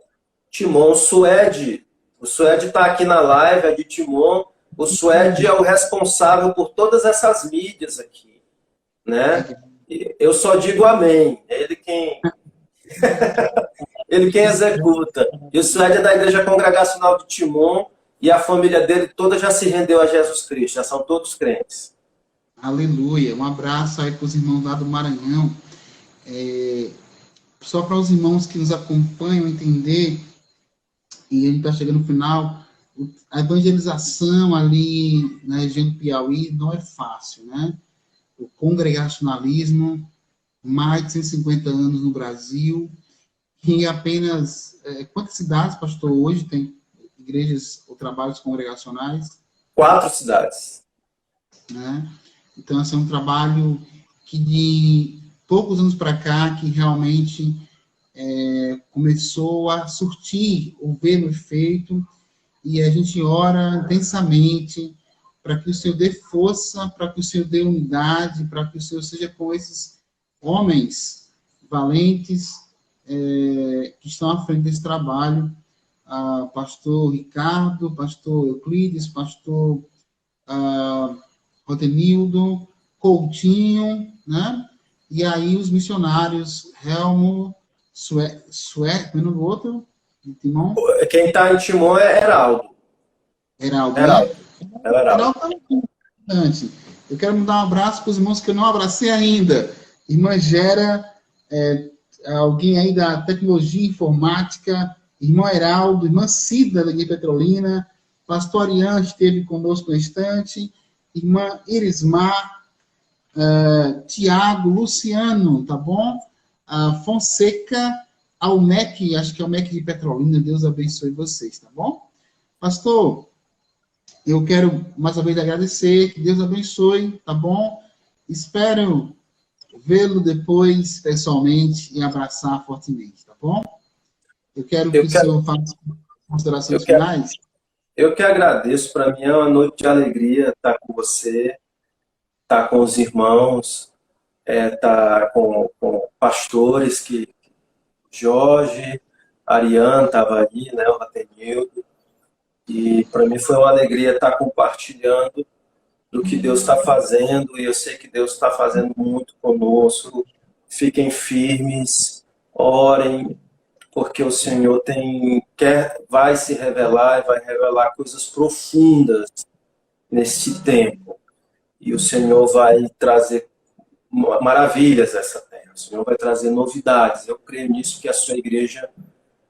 o Suede. O Suede está aqui na live, é de Timon. O Suede é o responsável por todas essas mídias aqui, né? Eu só digo amém. É ele quem... ele quem executa. E o Suede é da Igreja Congregacional de Timon e a família dele toda já se rendeu a Jesus Cristo. Já são todos crentes. Aleluia. Um abraço aí para os irmãos lá do Maranhão. Só para os irmãos que nos acompanham entender, e a gente está chegando no final, a evangelização ali na região do Piauí não é fácil, né? O congregacionalismo, mais de 150 anos no Brasil, que apenas... quantas cidades, pastor, hoje tem igrejas ou trabalhos congregacionais? 4 cidades. Né? Então, esse é um trabalho que de poucos anos para cá, que realmente começou a surtir o verbo efeito, e a gente ora intensamente para que o Senhor dê força, para que o Senhor dê unidade, para que o Senhor seja com esses homens valentes que estão à frente desse trabalho, pastor Ricardo, pastor Euclides, pastor Rotenildo, Coutinho, né? E aí os missionários Helmo, como é o outro? Timon? Quem está em Timon é Heraldo. Heraldo. Heraldo é muito importante. Eu quero mandar um abraço para os irmãos que eu não abracei ainda. Irmã Gera, alguém aí da tecnologia informática, irmão Heraldo, irmã Cida, da Guia Petrolina, pastor Ariane esteve conosco no instante, irmã Irismar, Tiago, Luciano, tá bom? Fonseca, ao MEC, acho que é o MEC de Petrolina, Deus abençoe vocês, tá bom? Pastor, eu quero mais uma vez agradecer, que Deus abençoe, tá bom? Espero vê-lo depois, pessoalmente, e abraçar fortemente, tá bom? Eu quero que o senhor faça considerações finais. Eu que agradeço, para mim é uma noite de alegria estar com você, estar com os irmãos, estar com pastores, que Jorge, Ariane estava ali, né, o Ratenildo, e para mim foi uma alegria estar compartilhando do que Deus está fazendo, e eu sei que Deus está fazendo muito conosco. Fiquem firmes, orem, porque o Senhor vai se revelar e vai revelar coisas profundas nesse tempo. E o Senhor vai trazer maravilhas a essa terra. O Senhor vai trazer novidades. Eu creio nisso, que a sua igreja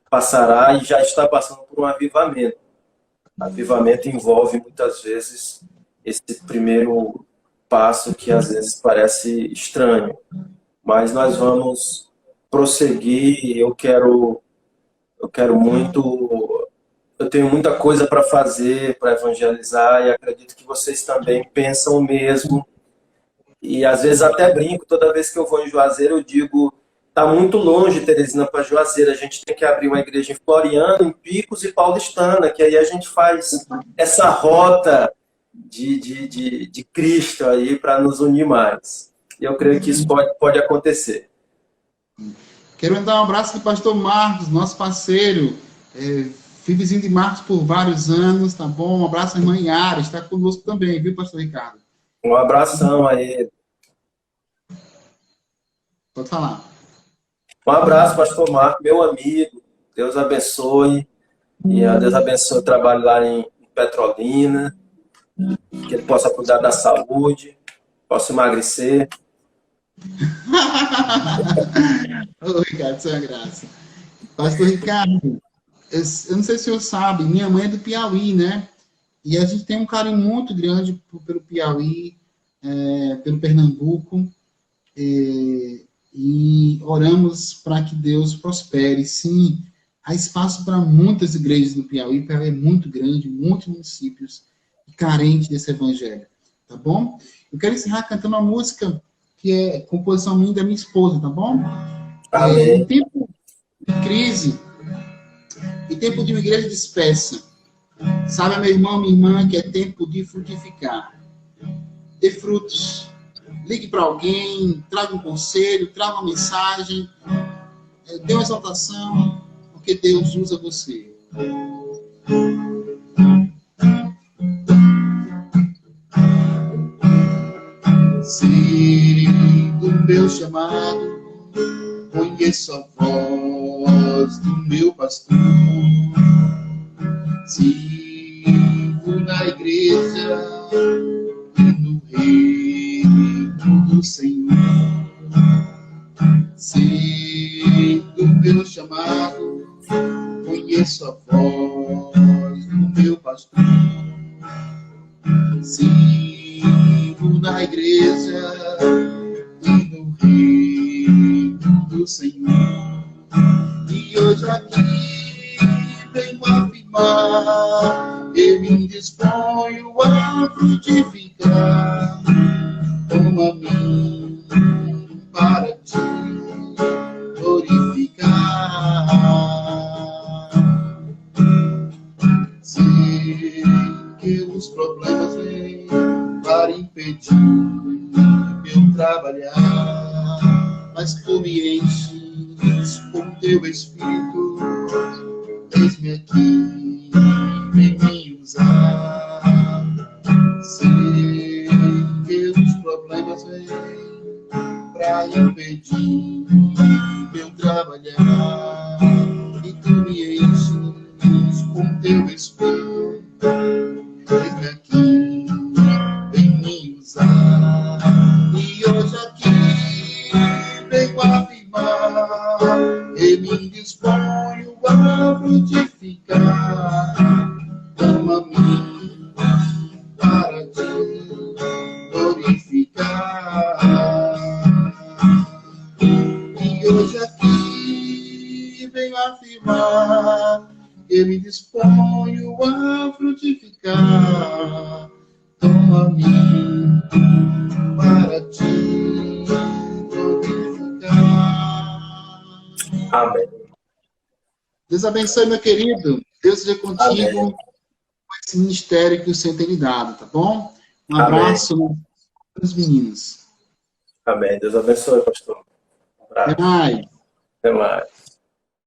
passará e já está passando por um avivamento. Avivamento envolve muitas vezes esse primeiro passo que às vezes parece estranho, mas nós vamos prosseguir. Eu tenho muita coisa para fazer, para evangelizar, e acredito que vocês também pensam o mesmo. E às vezes até brinco, toda vez que eu vou em Juazeiro, eu digo, tá muito longe, Teresina, para Juazeiro, a gente tem que abrir uma igreja em Floriano, em Picos e Paulistana, que aí a gente faz essa rota de Cristo aí para nos unir mais. E eu creio que isso pode acontecer. Quero mandar um abraço para o pastor Marcos, nosso parceiro. Fui vizinho de Marcos por vários anos, tá bom? Um abraço à irmã Yara, está conosco também, viu, pastor Ricardo? Um abração aí. Pode falar. Um abraço, pastor Marco, meu amigo. Deus abençoe. E Deus abençoe o trabalho lá em Petrolina. Que ele possa cuidar da saúde, possa emagrecer. Ô, Ricardo, isso é uma graça. Pastor Ricardo, eu não sei se o senhor sabe, minha mãe é do Piauí, né? E a gente tem um carinho muito grande pelo Piauí, pelo Pernambuco, e oramos para que Deus prospere. Sim, há espaço para muitas igrejas no Piauí. O Piauí é muito grande, muitos municípios carentes desse evangelho, tá bom? Eu quero encerrar cantando uma música que é composição minha e da minha esposa, tá bom? Em tempo de crise, em tempo de uma igreja dispersa, sabe, meu irmão, minha irmã, que é tempo de frutificar, ter frutos. Ligue para alguém, traga um conselho, traga uma mensagem, dê uma exaltação, porque Deus usa você. Sigo o meu chamado, conheço a voz do meu pastor, sigo na igreja e no reino do Senhor. Sigo o meu chamado, conheço a voz do meu pastor, sigo na igreja e no reino do Senhor. E hoje aqui venho afirmar, eu me disponho a frutificar, como a mim para te glorificar. Sei que os problemas vêm para impedir meu trabalhar, mas tu me enches com teu Espírito, eis-me aqui, vem me usar. Sei que os problemas vêm para impedir meu trabalhar, e tu me enches com teu Espírito, eis-me aqui, vem me usar. E hoje aqui venho afirmar, eu me disponho a frutificar, como a mim para te glorificar. E hoje aqui venho afirmar, eu me disponho a frutificar, como a mim para te glorificar. Amém. Deus abençoe, meu querido. Deus seja contigo. Amém. Com esse ministério que o Senhor tem lhe dado, tá bom? Um abraço para os meninos. Amém. Deus abençoe, pastor. Um abraço. Até mais. Até mais.